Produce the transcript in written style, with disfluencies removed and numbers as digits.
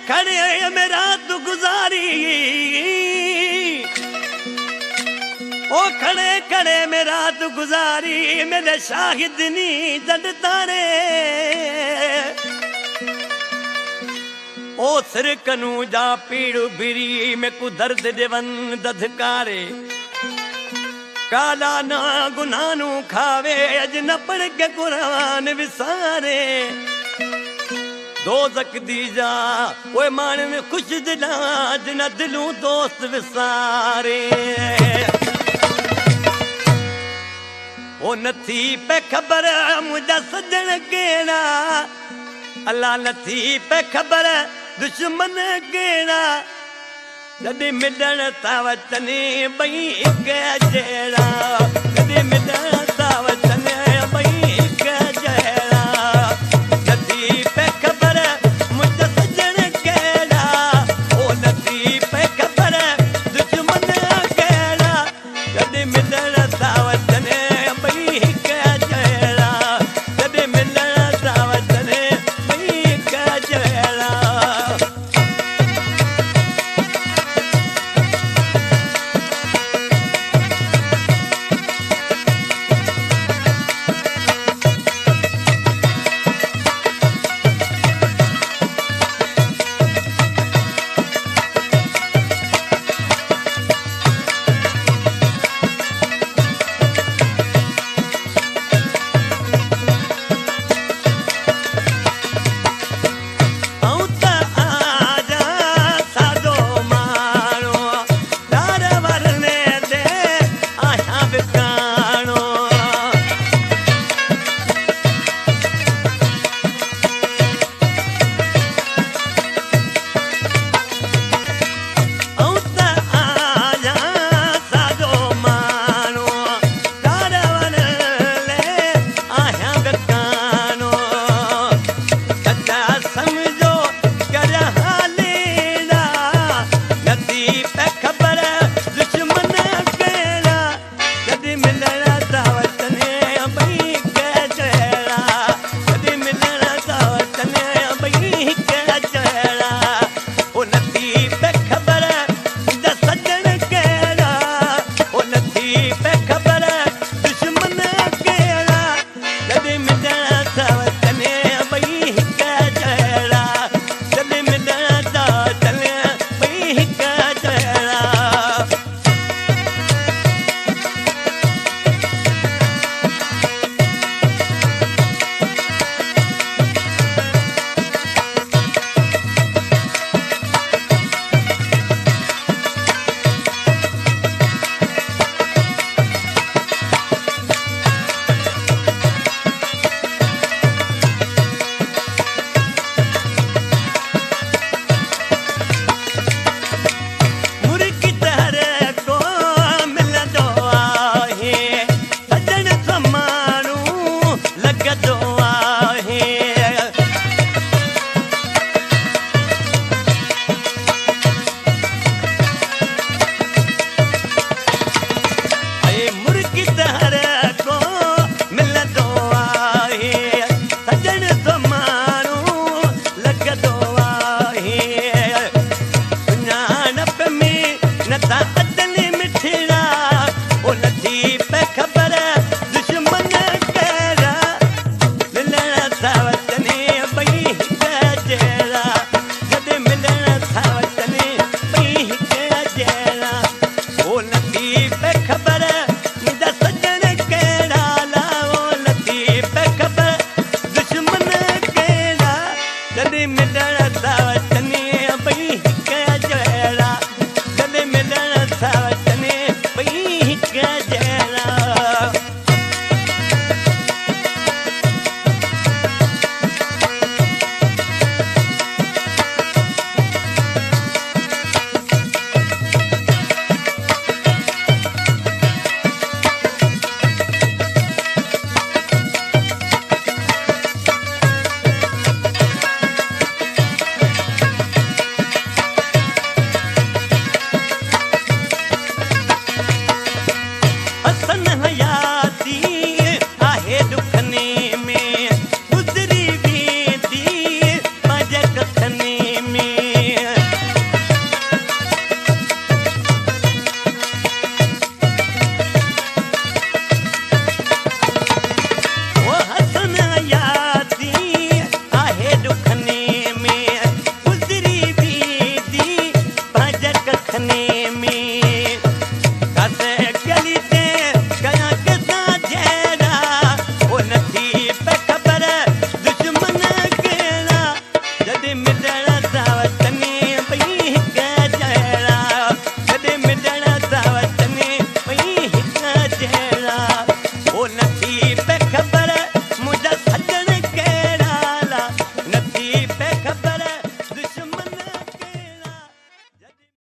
खड़े में रात गुजारी, ओ खड़े खड़े में रात गुजारी, मेरे शाहिद नी जड तारे। ओ सिर कनू जा पीड़ू बिरी में कु दर्द देवन दधकारे। काला ना गुनानू खावे अज न पढ़ के कुरान विसारे। दोज़ख दी जा ओए मान में खुश दिला जना दिलू दोस्त विसारे। ओ नथी पे खबर मुझा सजन केड़ा, अल्लाह नथी पे खबर दुश्मन केड़ा। जॾहिं मिलण था वचनी ॿई हिक जहिड़ा, जॾहिं मिलण था वचनी